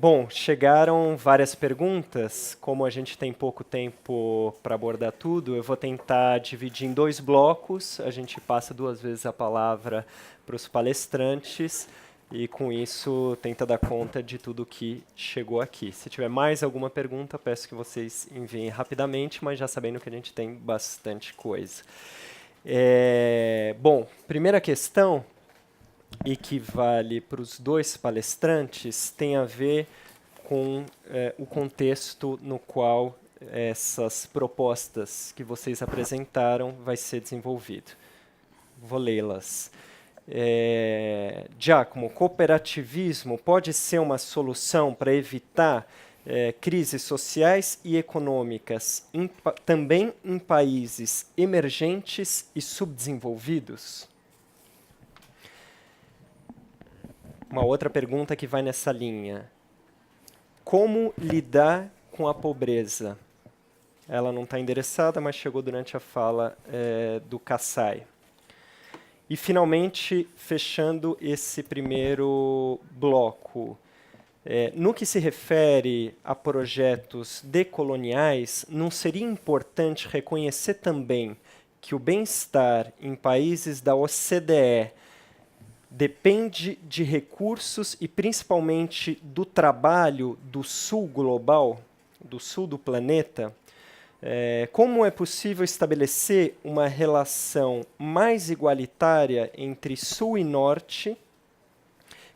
Bom, chegaram várias perguntas. Como a gente tem pouco tempo para abordar tudo, eu vou tentar dividir em dois blocos. A gente passa 2 vezes a palavra para os palestrantes e, com isso, tenta dar conta de tudo que chegou aqui. Se tiver mais alguma pergunta, peço que vocês enviem rapidamente, mas já sabendo que a gente tem bastante coisa. Bom, primeira questão, e que vale para os dois palestrantes, tem a ver com o contexto no qual essas propostas que vocês apresentaram vai ser desenvolvido. Vou lê-las. Giacomo, cooperativismo pode ser uma solução para evitar crises sociais e econômicas, também em países emergentes e subdesenvolvidos? Uma outra pergunta que vai nessa linha. Como lidar com a pobreza? Ela não está endereçada, mas chegou durante a fala do Kassai. E, finalmente, fechando esse primeiro bloco, no que se refere a projetos decoloniais, não seria importante reconhecer também que o bem-estar em países da OCDE depende de recursos e principalmente do trabalho do sul global, do sul do planeta? Como é possível estabelecer uma relação mais igualitária entre sul e norte,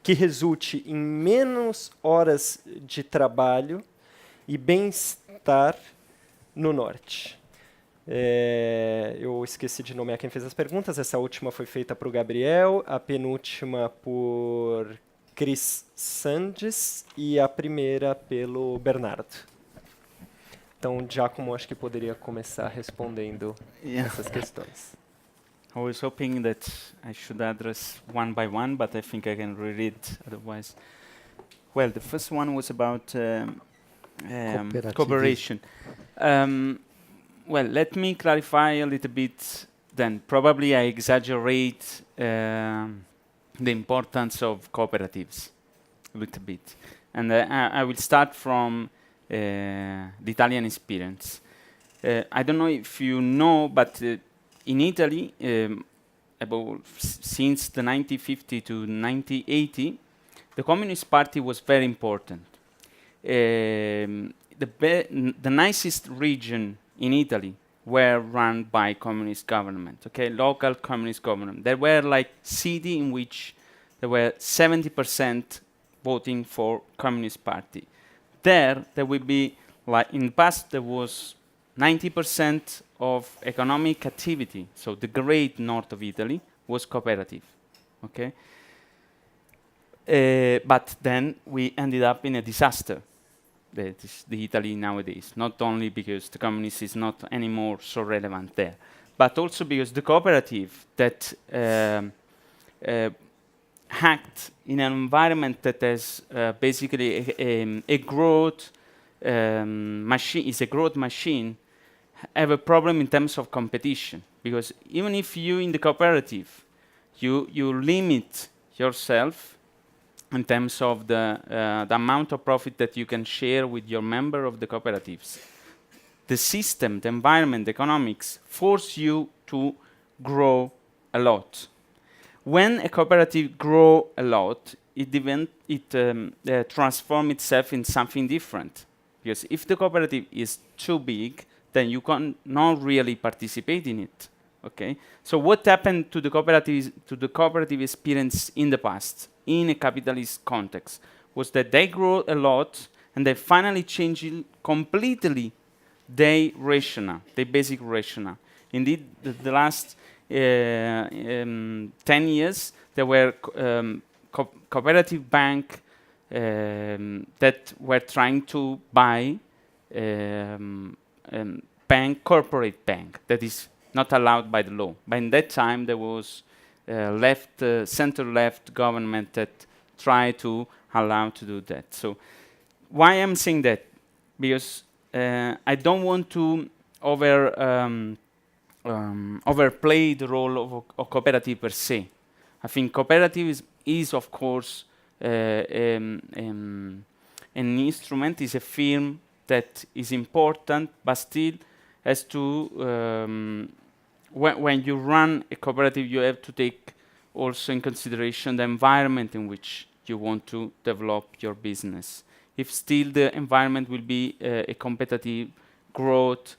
que resulte em menos horas de trabalho e bem-estar no norte? Eu esqueci de nomear quem fez as perguntas. Essa última foi feita para o Gabriel, a penúltima por Chris Sandes e a primeira pelo Bernardo. Então, Giacomo, acho que poderia começar respondendo essas questões. I was hoping that I should address one by one, but I think I can read it otherwise. Well, the first one was about cooperation. Well, let me clarify a little bit then. Probably I exaggerate the importance of cooperatives a little bit. And I will start from the Italian experience. I don't know if you know, but in Italy, since the 1950 to 1980, the Communist Party was very important. The nicest region in Italy were run by communist government, okay, local communist government. There were like city in which there were 70% voting for Communist Party. There will be, like in the past, there was 90% of economic activity. So the great north of Italy was cooperative, okay? But then we ended up in a disaster. That is the Italy nowadays, not only because the communist is not anymore so relevant there, but also because the cooperative that hacked in an environment that has basically a growth machine, is a growth machine, have a problem in terms of competition. Because even if you in the cooperative, you limit yourself in terms of the amount of profit that you can share with your member of the cooperatives. The system, the environment, the economics force you to grow a lot. When a cooperative grow a lot, it transforms itself in something different. Because if the cooperative is too big, then you cannot really participate in it. Okay. So what happened to the cooperative experience in the past, in a capitalist context, was that they grew a lot and they finally changed completely their rationale, their basic rationale. Indeed, the last 10 years, there were cooperative bank that were trying to buy corporate bank that is not allowed by the law. But in that time, there was center-left government that tried to allow to do that. So why I'm saying that? Because I don't want to overplay the role of cooperative per se. I think cooperative is of course, an instrument, is a firm that is important, but still has to, when you run a cooperative, you have to take also in consideration the environment in which you want to develop your business. If still the environment will be a competitive growth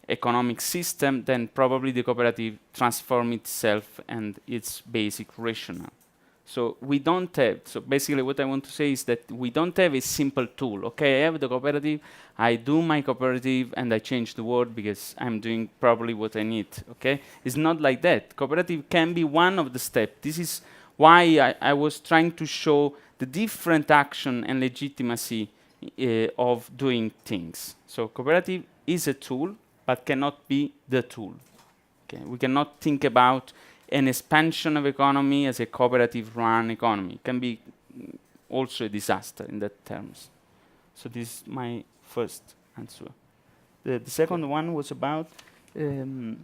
economic system, then probably the cooperative transform itself and its basic rationale. So we don't have, so basically what I want to say is that we don't have a simple tool. Okay, I have the cooperative, I do my cooperative and I change the world because I'm doing probably what I need, okay? It's not like that. Cooperative can be one of the steps. This is why I was trying to show the different action and legitimacy of doing things. So cooperative is a tool, but cannot be the tool. Okay? We cannot think about an expansion of economy as a cooperative-run economy. It can be also a disaster in that terms. So this is my first answer. The second one was about Pobreza.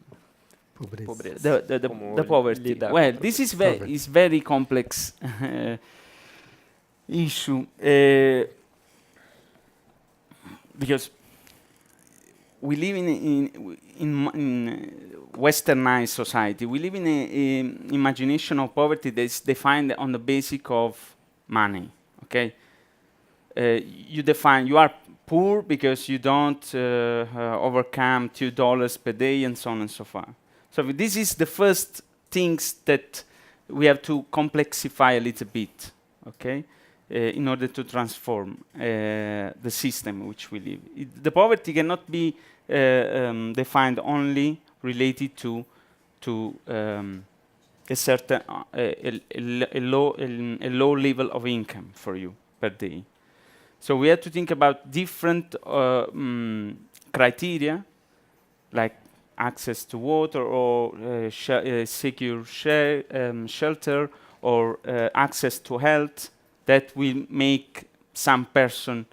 the poverty. lidar Well, com this is poverty. very complex issue because we live in westernized society. We live in an imagination of poverty that is defined on the basis of money. Okay, you are poor because you don't overcome $2 per day and so on and so forth. So this is the first things that we have to complexify a little bit. Okay. In order to transform the system in which we live. The poverty cannot be defined only related to a certain a low level of income for you per day. So we have to think about different criteria, like access to water or secure shelter or access to health, that will make some person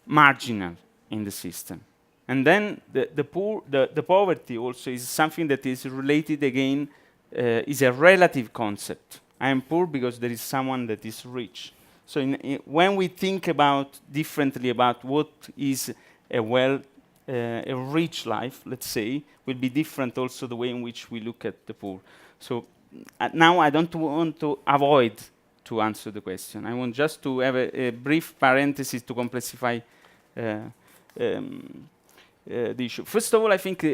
marginal in the system. And then the poverty also is something that is related again, is a relative concept. I am poor because there is someone that is rich. So when we think about differently about what is a rich life, let's say, will be different also the way in which we look at the poor. So now I don't want to avoid to answer the question. I want just to have a brief parenthesis to complexify the issue. First of all, I think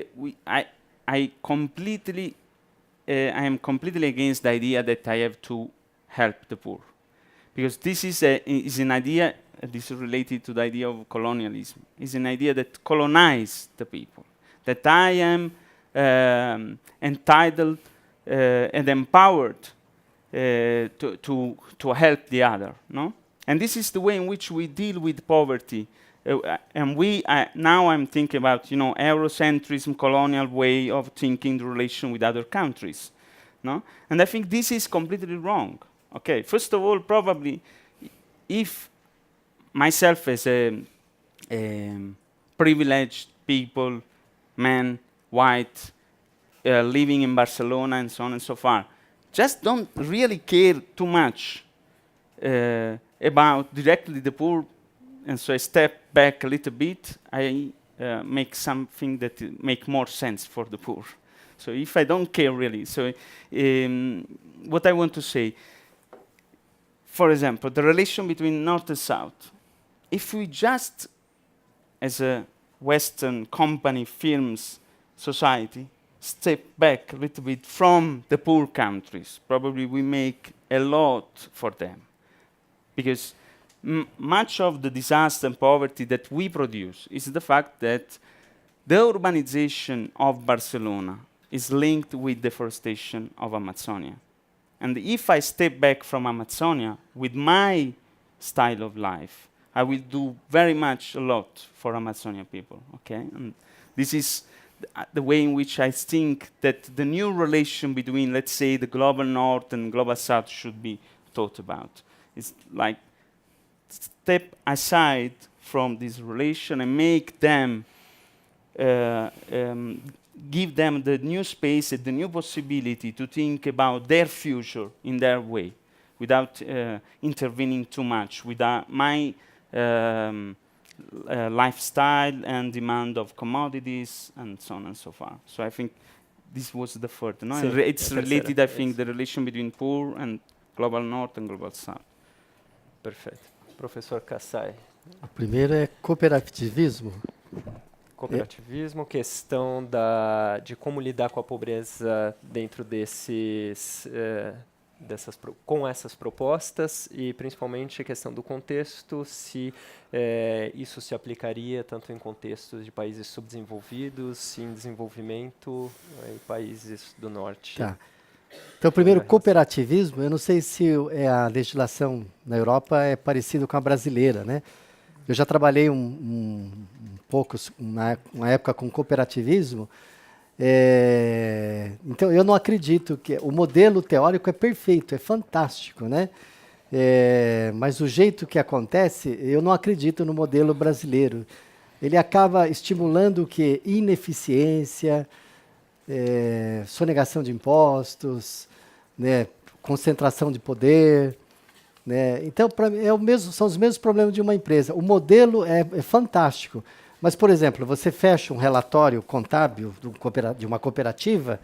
I am completely against the idea that I have to help the poor, because this is an idea. This is related to the idea of colonialism. It's an idea that colonizes the people. That I am entitled and empowered to help the other, no? And this is the way in which we deal with poverty. And now I'm thinking about, Eurocentrism, colonial way of thinking the relation with other countries, no? And I think this is completely wrong. Okay, first of all, probably, if myself as a privileged people, man, white, living in Barcelona and so on and so forth, just don't really care too much about directly the poor, and so I step back a little bit, I make something that make more sense for the poor. So if I don't care really, so what I want to say, for example, the relation between North and South, if we just, as a Western company, films, society, step back a little bit from the poor countries, probably we make a lot for them. Because much of the disaster and poverty that we produce is the fact that the urbanization of Barcelona is linked with deforestation of Amazonia. And if I step back from Amazonia with my style of life, I will do very much a lot for Amazonian people, okay? And this is the way in which I think that the new relation between, let's say, the global North and global South should be thought about. It's like step aside from this relation and make them, give them the new space and the new possibility to think about their future in their way. without intervening too much, without my lifestyle and demand of commodities and so on and so forth. So I think this was the third. No? Sim, It's related, I think, the relation between poor and global north and global south. Perfeito. Professor Kassai. O primeiro é cooperativismo. Cooperativismo, questão de como lidar com a pobreza dentro com essas propostas e principalmente a questão do contexto, se isso se aplicaria tanto em contextos de países subdesenvolvidos, em desenvolvimento e países do norte. Tá. Então, primeiro, cooperativismo, eu não sei se a legislação na Europa é parecida com a brasileira, né? Eu já trabalhei um pouco, uma época com cooperativismo, então eu não acredito que o modelo teórico é perfeito, é fantástico, né? Mas o jeito que acontece, eu não acredito no modelo brasileiro. Ele acaba estimulando o quê? Ineficiência, sonegação de impostos, né? Concentração de poder. Né? Então, são os mesmos problemas de uma empresa. O modelo é fantástico, mas, por exemplo, você fecha um relatório contábil de uma cooperativa,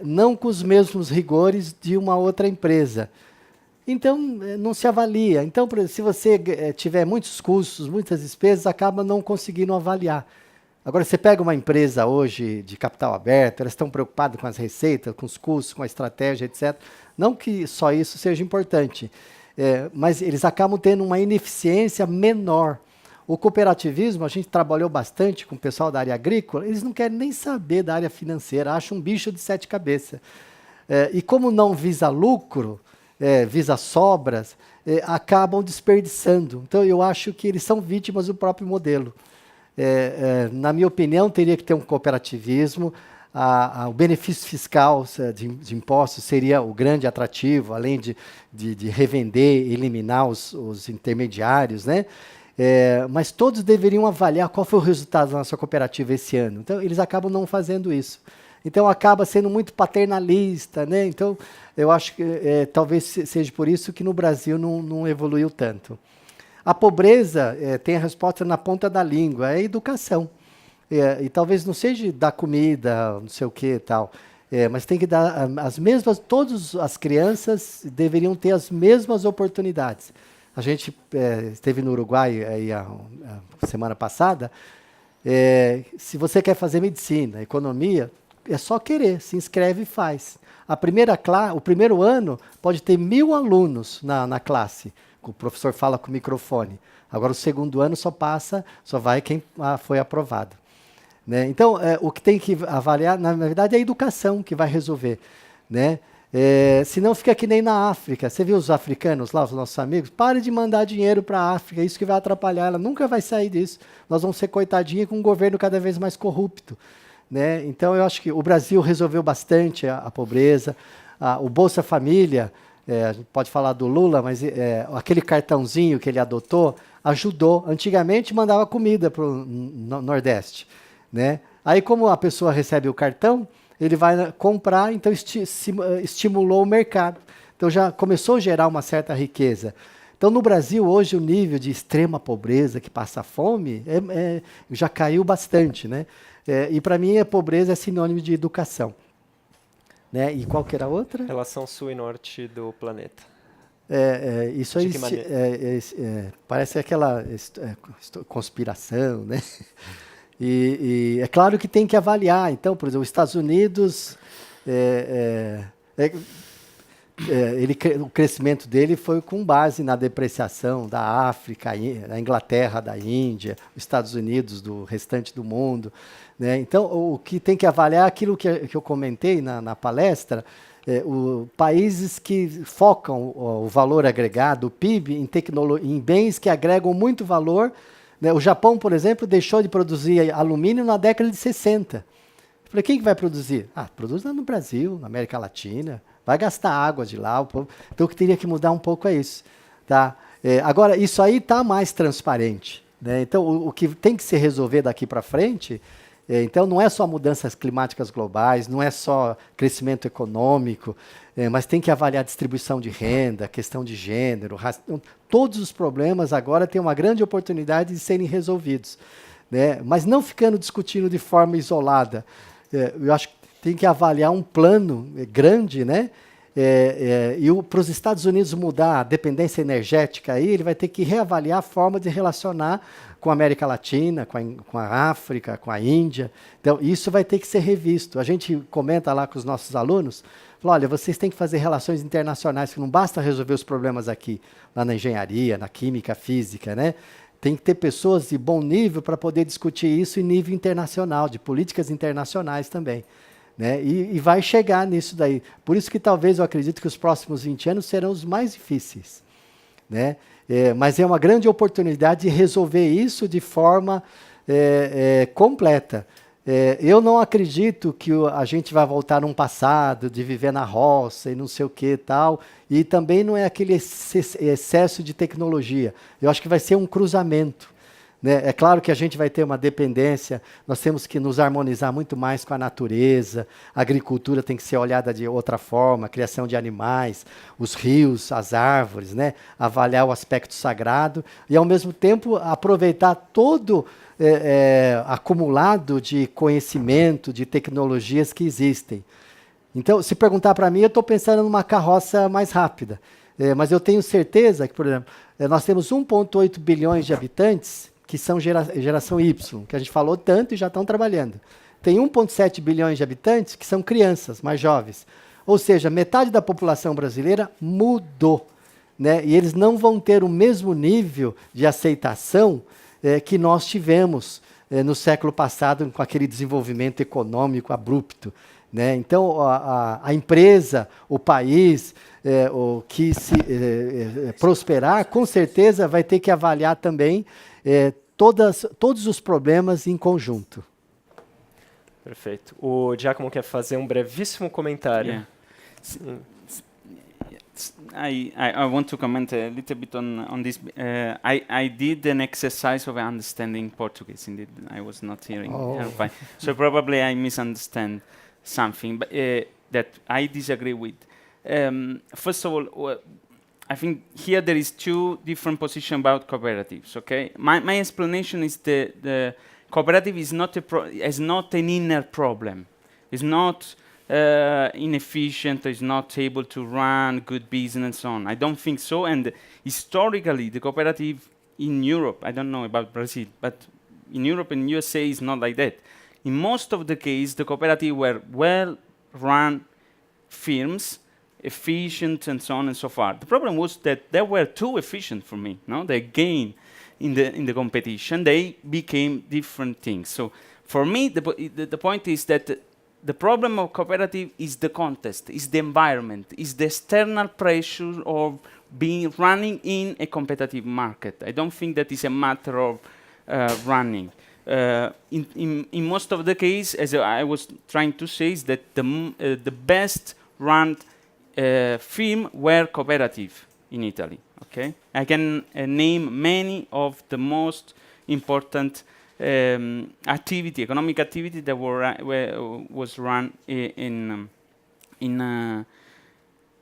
não com os mesmos rigores de uma outra empresa. Então, não se avalia. Então, se você tiver muitos custos, muitas despesas, acaba não conseguindo avaliar. Agora, você pega uma empresa hoje de capital aberto, elas estão preocupadas com as receitas, com os custos, com a estratégia, etc. Não que só isso seja importante, mas eles acabam tendo uma ineficiência menor. O cooperativismo, a gente trabalhou bastante com o pessoal da área agrícola, eles não querem nem saber da área financeira, acham um bicho de 7 cabeças. E como não visa lucro, visa sobras, acabam desperdiçando. Então, eu acho que eles são vítimas do próprio modelo. Na minha opinião, teria que ter um cooperativismo. O benefício fiscal de impostos seria o grande atrativo, além de revender, eliminar os intermediários, né? Mas todos deveriam avaliar qual foi o resultado da nossa cooperativa esse ano. Então, eles acabam não fazendo isso. Então, acaba sendo muito paternalista, né? Então, eu acho que talvez seja por isso que no Brasil não evoluiu tanto. A pobreza tem a resposta na ponta da língua, é a educação. E talvez não seja dar comida, não sei o que e tal, mas tem que dar todas as crianças deveriam ter as mesmas oportunidades. A gente esteve no Uruguai aí a semana passada. Se você quer fazer medicina, economia, é só querer, se inscreve e faz. O primeiro ano pode ter 1000 alunos na classe. O professor fala com o microfone. Agora, o segundo ano só vai quem foi aprovado. Né? Então, o que tem que avaliar, na verdade, é a educação que vai resolver. Né? Senão fica que nem na África. Você viu os africanos lá, os nossos amigos? Pare de mandar dinheiro para a África, é isso que vai atrapalhar. Ela nunca vai sair disso. Nós vamos ser coitadinha com um governo cada vez mais corrupto. Né? Então, eu acho que o Brasil resolveu bastante a pobreza. O Bolsa Família, a gente pode falar do Lula, mas aquele cartãozinho que ele adotou ajudou. Antigamente, mandava comida para o Nordeste. Né? Aí, como a pessoa recebe o cartão, ele vai comprar, então estimulou o mercado. Então, já começou a gerar uma certa riqueza. Então, no Brasil, hoje, o nível de extrema pobreza, que passa fome, já caiu bastante. Né? E, para mim, a pobreza é sinônimo de educação. Né? E qual que era a outra? Relação sul e norte do planeta. Isso aí parece aquela conspiração, né? E é claro que tem que avaliar. Então, por exemplo, os Estados Unidos, o crescimento dele foi com base na depreciação da África, da Inglaterra, da Índia, os Estados Unidos, do restante do mundo. Né? Então, o que tem que avaliar é aquilo que eu comentei na palestra, países que focam o valor agregado, o PIB, em bens que agregam muito valor. Né? O Japão, por exemplo, deixou de produzir alumínio na década de 60. Eu falei, quem que vai produzir? Produz lá no Brasil, na América Latina, vai gastar água de lá. Então, o que teria que mudar um pouco é isso. Tá? Agora, isso aí está mais transparente. Né? Então, o que tem que se resolver daqui para frente, então, não é só mudanças climáticas globais, não é só crescimento econômico, mas tem que avaliar a distribuição de renda, questão de gênero, todos os problemas agora têm uma grande oportunidade de serem resolvidos, né? Mas não ficando discutindo de forma isolada. Eu acho que tem que avaliar um plano grande, né? E para os Estados Unidos mudar a dependência energética, aí, ele vai ter que reavaliar a forma de relacionar com a América Latina, com a África, com a Índia. Então, isso vai ter que ser revisto. A gente comenta lá com os nossos alunos, fala, olha, vocês têm que fazer relações internacionais, que não basta resolver os problemas aqui, lá na engenharia, na química, física, né? Tem que ter pessoas de bom nível para poder discutir isso em nível internacional, de políticas internacionais também. Né? E vai chegar nisso daí. Por isso que talvez eu acredito que os próximos 20 anos serão os mais difíceis. Né? Mas é uma grande oportunidade de resolver isso de forma completa. Eu não acredito que a gente vai voltar num passado de viver na roça e não sei o que e tal, e também não é aquele excesso de tecnologia. Eu acho que vai ser um cruzamento. Né? É claro que a gente vai ter uma dependência, nós temos que nos harmonizar muito mais com a natureza, a agricultura tem que ser olhada de outra forma, a criação de animais, os rios, as árvores, né? Avaliar o aspecto sagrado e, ao mesmo tempo, aproveitar todo acumulado de conhecimento, de tecnologias que existem. Então, se perguntar para mim, eu estou pensando numa carroça mais rápida, mas eu tenho certeza que, por exemplo, nós temos 1,8 bilhões de habitantes que são geração Y, que a gente falou tanto e já estão trabalhando. Tem 1,7 bilhões de habitantes que são crianças, mais jovens. Ou seja, metade da população brasileira mudou. Né? E eles não vão ter o mesmo nível de aceitação que nós tivemos no século passado, com aquele desenvolvimento econômico abrupto. Né? Então, a empresa, o país, o que se prosperar, com certeza vai ter que avaliar também todos os problemas em conjunto. Perfeito. O Giacomo quer fazer um brevíssimo comentário. Yeah. I want to comment a little bit on this. I did an exercise of understanding Portuguese. Indeed, I was not hearing fine. So probably I misunderstand something, but that I disagree with. First of all, I think here there is two different positions about cooperatives. Okay, my explanation is the cooperative is not is not an inner problem. It's not inefficient. It's not able to run good business and so on. I don't think so. And historically, the cooperative in Europe, I don't know about Brazil, but in Europe and USA is not like that. In most of the case, the cooperative were well-run firms, efficient and so on and so forth. The problem was that they were too efficient for me. No, they gained in the competition. They became different things. So for me, the point is that the problem of cooperative is the context, is the environment, is the external pressure of running in a competitive market. I don't think that is a matter of running. In most of the case, as I was trying to say, is that the best run firm were cooperative in Italy. Okay, I can name many of the most important economic activity that was run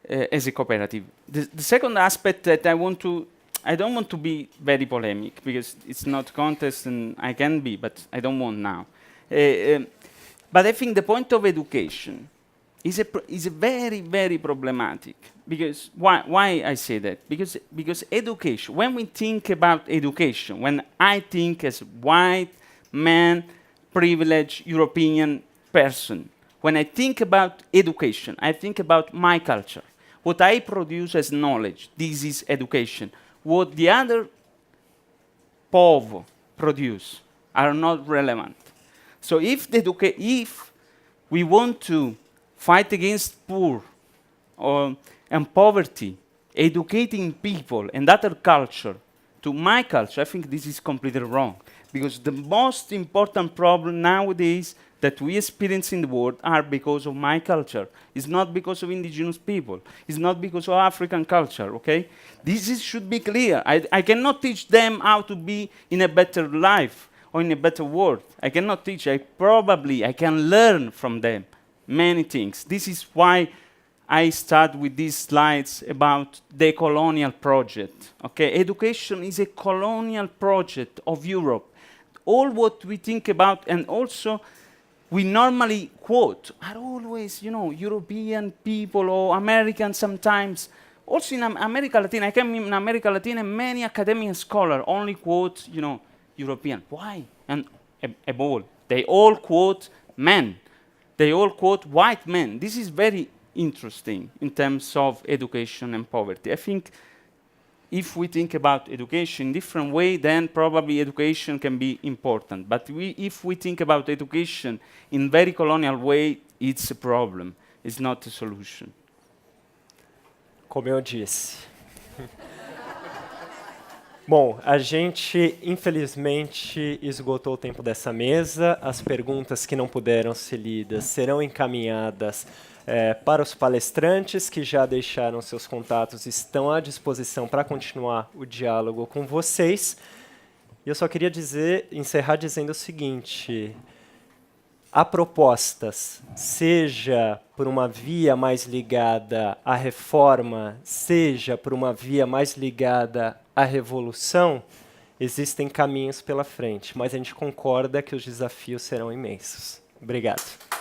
as a cooperative. The second aspect that I don't want to be very polemic because it's not contest and I can be, but I don't want now. But I think the point of education is very, very problematic. Because why I say that? Because education, when we think about education, when I think as white man, privileged European person, when I think about education, I think about my culture. What I produce as knowledge, this is education. What the other povo produce are not relevant. So if we want to fight against poor and poverty, educating people and other culture to my culture, I think this is completely wrong. Because the most important problem nowadays that we experience in the world are because of my culture. It's not because of indigenous people. It's not because of African culture, okay? This should be clear. I cannot teach them how to be in a better life or in a better world. I cannot teach. I can learn from them many things. This is why I start with these slides about the colonial project. Okay, education is a colonial project of Europe. All what we think about, and also we normally quote, are always, European people or Americans sometimes. Also in America Latina, I came in America Latina, many academic scholars only quote, European. Why? And above all, they all quote men. They all quote white men. This is very interesting in terms of education and poverty. I think if we think about education in different way, then probably education can be important. But if we think about education in very colonial way, it's a problem. It's not a solution. Como eu disse. Bom, a gente, infelizmente, esgotou o tempo dessa mesa. As perguntas que não puderam ser lidas serão encaminhadas para os palestrantes que já deixaram seus contatos, estão à disposição para continuar o diálogo com vocês. E eu só queria encerrar dizendo o seguinte: há propostas, seja por uma via mais ligada à reforma, seja por uma via mais ligada à revolução, existem caminhos pela frente, mas a gente concorda que os desafios serão imensos. Obrigado.